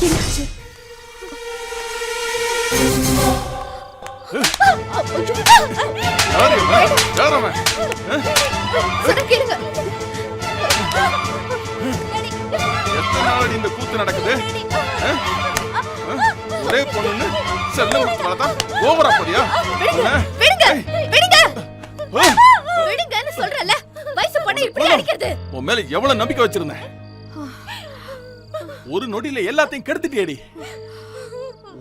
என்னாச்சு? இந்த கூத்து நடக்குது. ஒரே பொண்ணு செல்ல வளர்த்தா ஓவரா போறியா? விடுங்கன்னு சொல்றல. வயசு பொண்ணு இப்படி அடிக்கிறது. உன் மேல எவ்வளவு நம்பிக்கை வச்சிருந்தேன். ஒரு நொடியில எல்லாத்தையும் கெடுத்துட்டியேடி.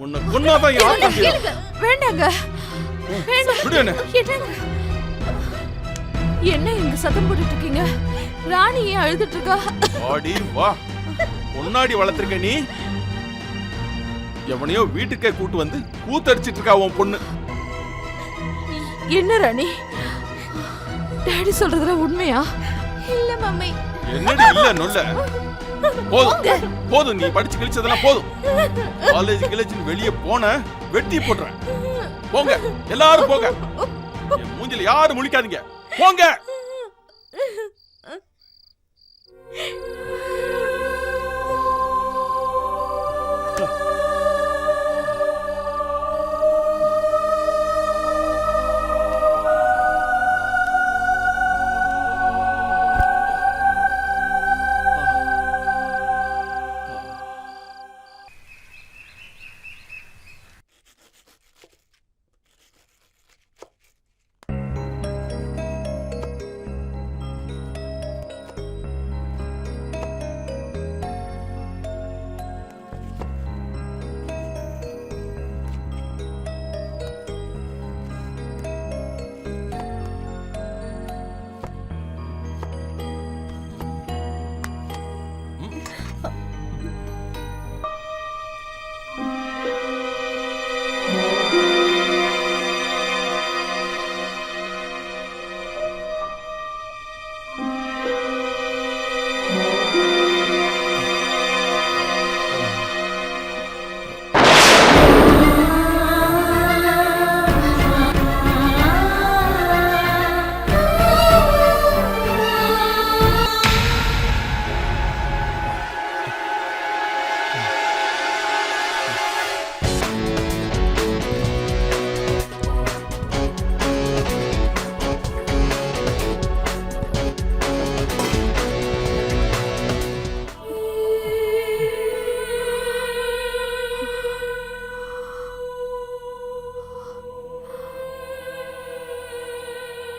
உன்னை கொன்னாதான் என் ஆத்மா தீரும். வேண்டாங்க. வேண்டாம். என்ன இங்க சத்தம் போட்டுட்டு இருக்கீங்க? ராணி ஏன் அழுதுட்டு இருக்கா? ஆடி வா. பொன்னாடி வளர்த்திருக்க நீ எவனையோ வீட்டுக்கே கூட்டு வந்து கூத்தடிச்சிட்டு இருக்கா உன் பொண்ணு. என்ன ராணி? டாடி சொல்றதுல உண்மையா? இல்ல மம்மி. என்னடி இல்ல நொல்ல? போதும் போதும், நீ படிச்சு கிழிச்சதெல்லாம் போதும். காலேஜ் கிழிச்சு வெளியே போன வெட்டி போடுறேன். போங்க எல்லாரும் போங்க. மூஞ்சில யாரும் முழிக்காதீங்க. போங்க.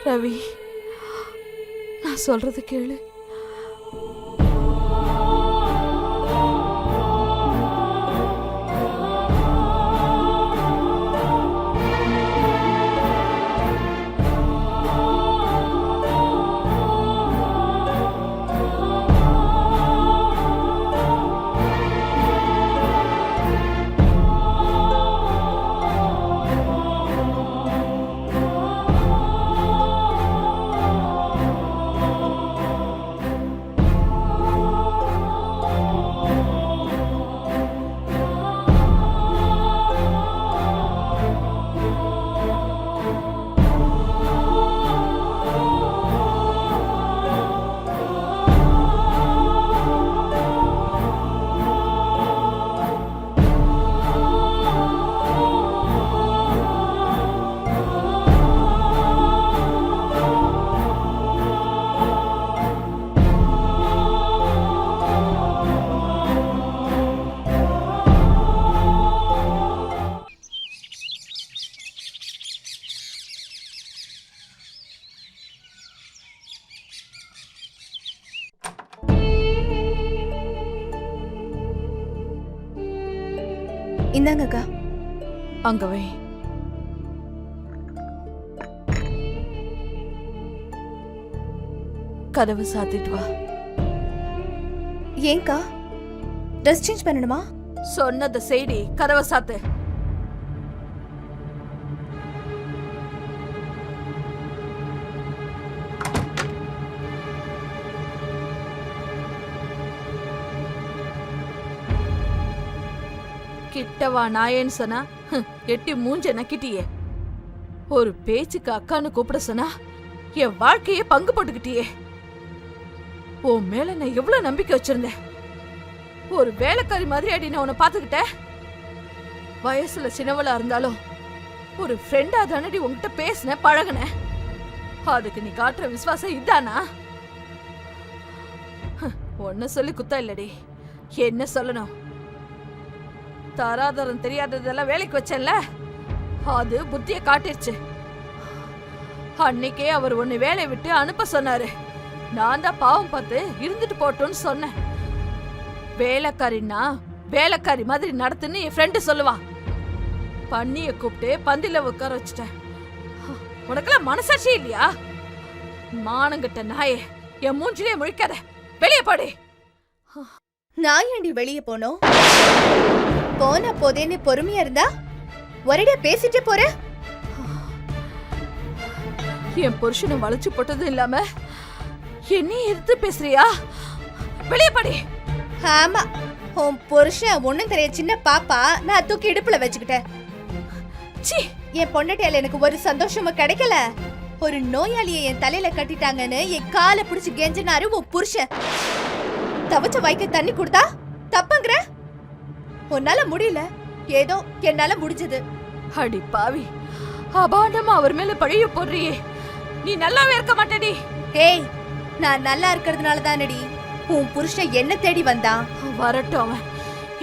ரவி, நான் சொல்றது கேளு. இந்தாங்கக்கா. அங்க வை. கதவை சாத்திட்டு வா. ஏங்கா, ட்ரெஸ் சேஞ்ச் பண்ணணுமா? சொன்னதை செய்டி. கதவை சாத்து. கிட்டவா நாயேன்னு சொன்னா எட்டி மூஞ்ச நக்கிட்டியே. ஒரு பேச்சுக்கு அக்கான்னு கூப்பிட சொன்னா என் வாழ்க்கையே பங்கு போட்டுக்கிட்டியே. உன் மேல நான் எவ்வளவு நம்பிக்கை வச்சிருந்தேன். ஒரு வேலைக்காரி மாதிரி அடி நான் உன்னை பாத்துக்கிட்டேன். வயசுல சின்னவளா இருந்தாலும் ஒரு ஃப்ரெண்டா தானடி உன்கிட்ட பேசின பழகுன. அதுக்கு நீ காட்டுற விசுவாசம் இதானா? ஒன்ன சொல்லி குத்தா இல்லடி, என்ன சொல்லணும்? தராதரம் தெரியாததெல்லாம் வேலைக்கு வச்சேன்ல, அது புத்திய காட்டிருச்சு. அன்னைக்கே அவர் உன்னை வேலையை விட்டு அனுப்ப சொன்னாரு. நான் தான் பாவம் பார்த்து இருந்துட்டு போட்டோன்னு சொன்னேன். வேலைக்காரின்னா வேலைக்காரி மாதிரி நடத்துன்னு என் ஃப்ரெண்டு சொல்லுவான். பண்ணிய கூப்பிட்டு பந்தில உட்கார வச்சுட்டேன். உனக்கெல்லாம் மனசாட்சி இல்லையா? மானங்கிட்ட நாயே, என் மூஞ்சிலே முழிக்காத, வெளியே போடி. நான் ஏண்டி வெளியே போனோம்? போன போதேன்னு பொறுமையா இருந்தா ஒரேடியா பேசிட்டே போற. என் புருஷனை வளைச்சு போட்டதும் இல்லாம என்னையும் எதிர்த்து பேசுறியா? வெளியே போடி. ஆமா, உன் புருஷன் ஒண்ணும் தெரிய சின்ன பாப்பா நான் தூக்கி இடுப்புல வச்சுக்கிட்டேன். சீ, என் பொண்டாட்டியால எனக்கு ஒரு சந்தோஷமும் கிடைக்கல. ஒரு நோயாளியை என் தலையில கட்டிட்டாங்கன்னு என் காலை பிடிச்சு கெஞ்சினாரு உன் புருஷன். தவச்ச வாய்க்கு தண்ணி கொடுத்தா தப்புங்கிற? உன்னால முடியல, ஏதோ என்னால முடிஞ்சது. அடி பாவி, அபாண்டமா அவர் மேல பழிய போடுறியே. நீ நல்லாவே இருக்க மாட்டேடி. ஏய், நான் நல்லா இருக்கிறதுனால தானடி உன் புருஷன் என்ன தேடி வந்தான். வரட்டும், அவன்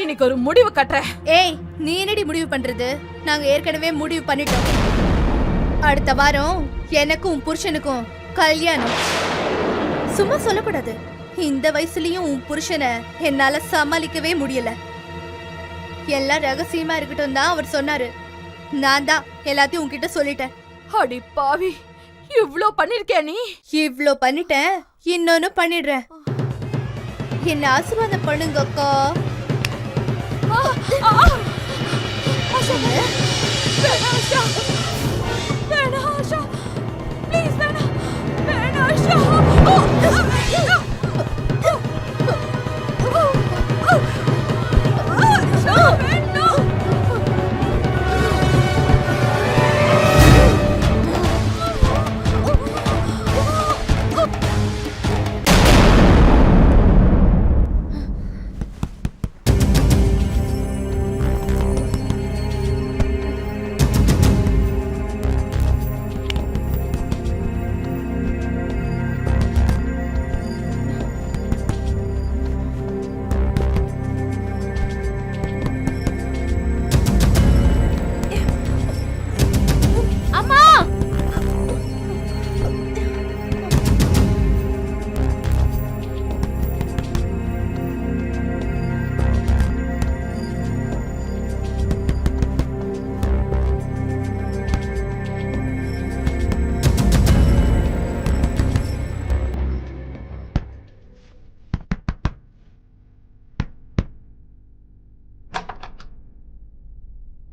இன்னைக்கு ஒரு முடிவு கட்டுறேன். ஏய், நீ என்னடி முடிவு பண்றது? நாங்க ஏற்கனவே முடிவு பண்ணிட்டோம். அடுத்த வாரம் எனக்கும் உன் புருஷனுக்கும் கல்யாணம். சும்மா சொல்லக்கூடாது. இந்த வயசுலயும் உன் புருஷனை என்னால சமாளிக்கவே முடியல. எல்லாம் ரகசியமா இருக்கட்டும் தான் அவர் சொன்னாரு. நான் தான் எல்லாத்தையும் உன்கிட்ட சொல்லிட்டேன். அடி பாவி, இவ்ளோ பண்ணிருக்கியா நீ? இவ்ளோ பண்ணிட்டேன், இன்னொன்னு பண்ணிடுறேன். என்ன ஆசீர்வாதம் பண்ணுங்க அக்கா. ஆஷா, வேணாம் ஆஷா, வேணாம் ஆஷா, ப்ளீஸ் வேணாம், வேணாம் ஆஷா.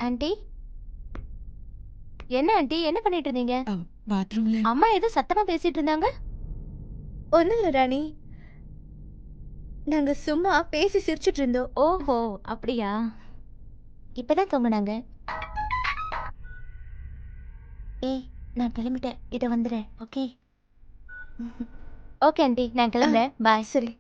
ஆண்டி, என்ன ஆண்டி, என்ன பண்ணிட்டு இருந்தீங்க? பாத்ரூம்ல அம்மா ஏதோ சத்தமா பேசிட்டு இருந்தாங்க. ஒண்ணும் இல்ல ராணி, நாங்க சும்மா பேசி சிரிச்சிட்டு இருந்தோம். ஓஹோ, அப்படியா? இப்பதான் தூங்குனாங்க. ஏய், நான் கிளம்பிட்டேன், இத வந்துடுறேன். ஓகே ஓகே ஆண்டி, நான் கிளம்புறேன். பாய். சரி.